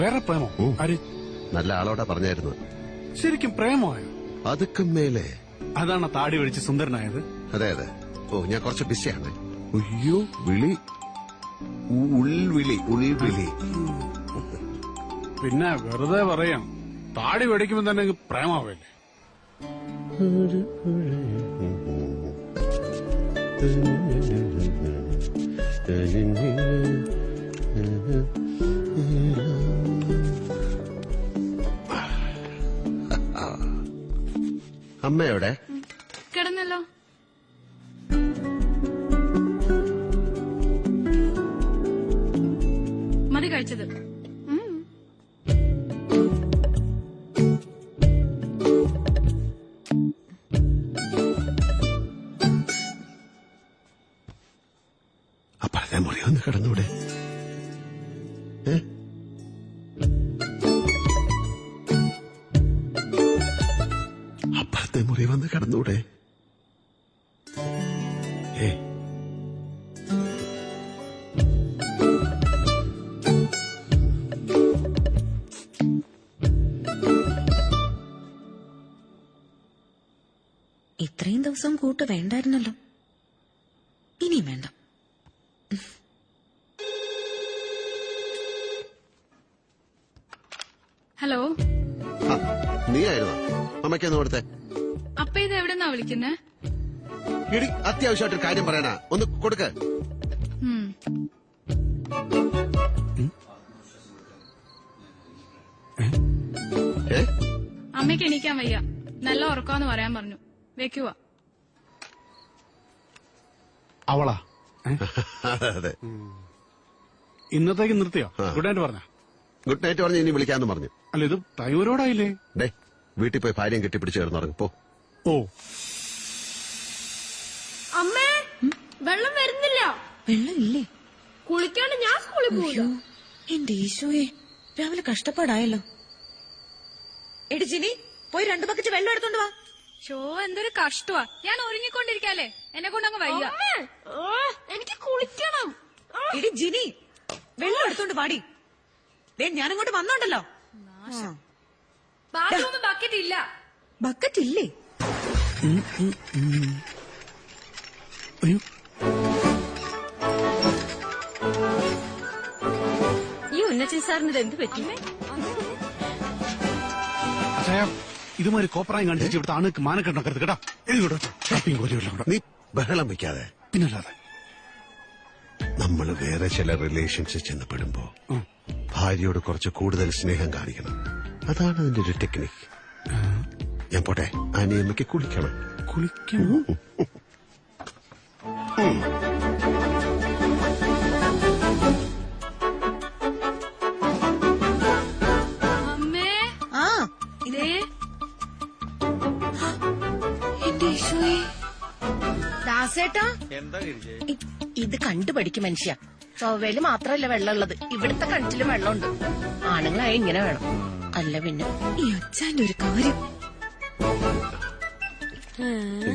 വേറെ പ്രേമോ? ആര്? നല്ല ആളോടാ പറഞ്ഞായിരുന്നു. ശരിക്കും പ്രേമമായോ? അതൊക്കെ മേലെ. അതാണ് താടി ഒഴിച്ച് സുന്ദരനായത്? അതെ അതെ. ഓ, ഞാൻ കുറച്ച് ബിസിയാണ്. അയ്യോ, വിളി, ഉൾവിളി, ഉൾവിളി. പിന്നെ വെറുതെ പറയാം, താടി വെടിക്കുമ്പോ തന്നെ പ്രേമാവല്ലേ? അമ്മയോടെ കിടന്നല്ലോ. മതി കഴിച്ചത്. അപ്പഴത്തെ മുറി ഒന്ന് കിടന്നൂടെ? അപ്പഴത്തെ മുറി വന്ന് കിടന്നൂടെ? ഇത്രയും ദിവസം കൂട്ട് വേണ്ടായിരുന്നല്ലോ. ഇനിയും വേണ്ട. ഹലോ, നീ ആയിരുന്നോ? അമ്മയ്ക്കൊന്ന് കൊടുത്തേ. അപ്പ ഇത് എവിടെന്നാ വിളിക്കുന്നേ? ഇടി, അത്യാവശ്യമായിട്ടൊരു കാര്യം പറയണ, ഒന്ന് കൊടുക്ക. അമ്മയ്ക്ക് എണീക്കാൻ വയ്യ, നല്ല ഉറക്കാന്ന് പറയാൻ പറഞ്ഞു. വെക്കുക. അവളാ? അതെ. ഇന്നത്തേക്ക് നിർത്തിയോ? ഗുഡ് നൈറ്റ് പറഞ്ഞ? ഗുഡ് നൈറ്റ് പറഞ്ഞ് ഇനി വിളിക്കാന്ന് പറഞ്ഞു. അല്ല, ഇത് ടൈമരോടായില്ലേ? ഡേ, വീട്ടിൽ പോയി ഭാര്യയും കെട്ടിപ്പിടിച്ച് കിടന്നുറങ്ങും പോ. ഓ, അമ്മേ, വെള്ളം വരുന്നില്ല. വെള്ളം ഇല്ലേ? കുളിക്കാണ്ട് ഞാൻ സ്കൂളിൽ പോയില്ല. എന്റെ ഈശോയെ, രാവിലെ കഷ്ടപ്പാടായല്ലോ. എടി ജിനി, പോയി 2 ബക്കറ്റ് വെള്ളം എടുത്തോണ്ട് വാ. ഷോ, എന്തൊരു കഷ്ടമാ. ഞാൻ ഒരുങ്ങിക്കൊണ്ടിരിക്കാല്ലേ, എന്നെ കൊണ്ടങ്ങ് വയ്യ. എനിക്ക് കുളിക്കണം. എടി ജിനി, വെള്ളം എടുത്തോണ്ട് പാടി. ഞാനിങ്ങോട്ട് വന്നോണ്ടല്ലോ. ബാത്റൂമിൽ ബക്കറ്റ് ഇല്ല. ബക്കറ്റ് ഇല്ലേ? അയ്യോ, ഈ ഉന്നച്ചൻ സാറിന് എന്ത് പറ്റി? അച്ഛാ, ഇതുമാതിരി കോപ്പറായും കാണിച്ച് ഇവിടുത്തെ ആണുക്ക് മാനക്കെട്ടക്കരുത് കേട്ടാ. എഴുതിക്കോട്ടെ. നീ ബഹളം വെക്കാതെ. പിന്നല്ലാതെ നമ്മള് വേറെ ചില റിലേഷൻഷിപ്പ് ചെന്നപ്പെടുമ്പോ ഭാര്യയോട് കുറച്ച് കൂടുതൽ സ്നേഹം കാണിക്കണം. അതാണ് അതിന്റെ ഒരു ടെക്നിക്ക്. ഞാൻ പോട്ടെ, അനിയമ്മയ്ക്ക് കുളിക്കണം. കുളിക്കണോ? അമ്മേ, ഇതേ എന്റെ ഈശോയെ. ദാസേട്ടാ, ഇത് കണ്ടുപഠിക്കും മനുഷ്യ. ചൊവ്വയില് മാത്രല്ല വെള്ളമുള്ളത്, ഇവിടുത്തെ കിണറ്റിലും വെള്ളമുണ്ട്. ആണുങ്ങളായി ഇങ്ങനെ വേണം, അല്ല പിന്നെ. ഈ അച്ഛന്റെ ഒരു കാര്യം.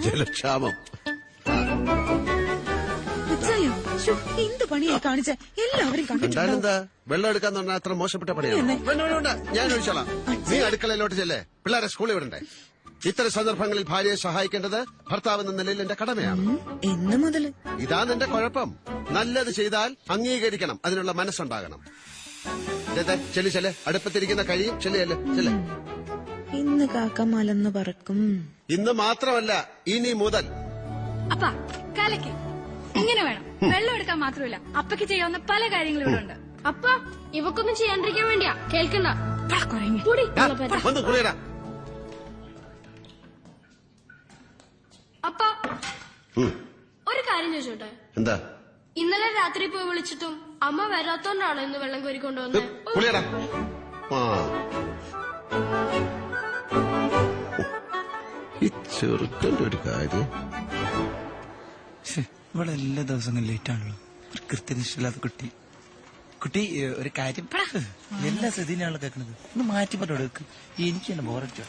ജലക്ഷാമം. അച്ഛായോ, എന്ത് പണിയാ കാണിച്ച? എല്ലാവരും എന്താ വെള്ളം എടുക്കാന്ന് പറഞ്ഞാൽ അത്ര മോശപ്പെട്ട പണിയാണ്. ഞാൻ ഒഴിച്ചോളാം. നീ അടുക്കളയിലോട്ട് ചെല്ലേ, പിള്ളേരെ സ്കൂളിൽ വിടണ്ടേ? ഇത്തരം സന്ദർഭങ്ങളിൽ ഭാര്യയെ സഹായിക്കേണ്ടത് ഭർത്താവ് എന്ന നിലയിൽ എന്റെ കടമയാണ്. എന്ന് മുതല്? ഇതാണ് എന്റെ കുഴപ്പം. നല്ലത് ചെയ്താൽ അംഗീകരിക്കണം, അതിനുള്ള മനസ്സുണ്ടാകണം. ചെല്ലു ചെല്ലെ, അടുപ്പത്തിരിക്കുന്ന കഴിയും. ചെല്ലല്ലേ ചെല്ലെ. ഇന്ന് കാക്ക മലന്ന് പറക്കും. ഇന്ന് മാത്രമല്ല, ഇനി മുതൽ. അപ്പ കലക്കി ഇങ്ങനെ വേണം. വെള്ളം എടുക്കാൻ മാത്രമല്ല, അപ്പയ്ക്ക് ചെയ്യാവുന്ന പല കാര്യങ്ങളും ഇവിടെ ഉണ്ട്. അപ്പ ഇവക്കൊന്നും ചെയ്യാണ്ടിരിക്കാൻ വേണ്ടിയാ. കേൾക്കണ്ട. വന്ന് കുളിയടാ. അപ്പ ഒരു കാര്യം ചോദിച്ചോട്ടെ? എന്താ? ഇന്നലെ രാത്രി പോയി വിളിച്ചിട്ടും അമ്മ വരാത്തോണ്ടാണോ ഇന്ന് വെള്ളം കോരിക്കൊണ്ടുവന്നത്? കുളിയടാ. ഈ ചെറുക്കന്റെ ഒരു കാര്യം. ഇവിടെ എല്ലാ ദിവസവും ലേറ്റ് ആണല്ലോ. ഒരു കൃത്യനിഷ്ഠില്ലാത്ത കുട്ടി. കുട്ടി, ഒരു കാര്യം എല്ലാ സ്ഥിതിയിലാണല്ലോ കേൾക്കണത്. ഒന്ന് മാറ്റി പറഞ്ഞോട്. എനിക്ക് തന്നെ ബോറടിച്ചു.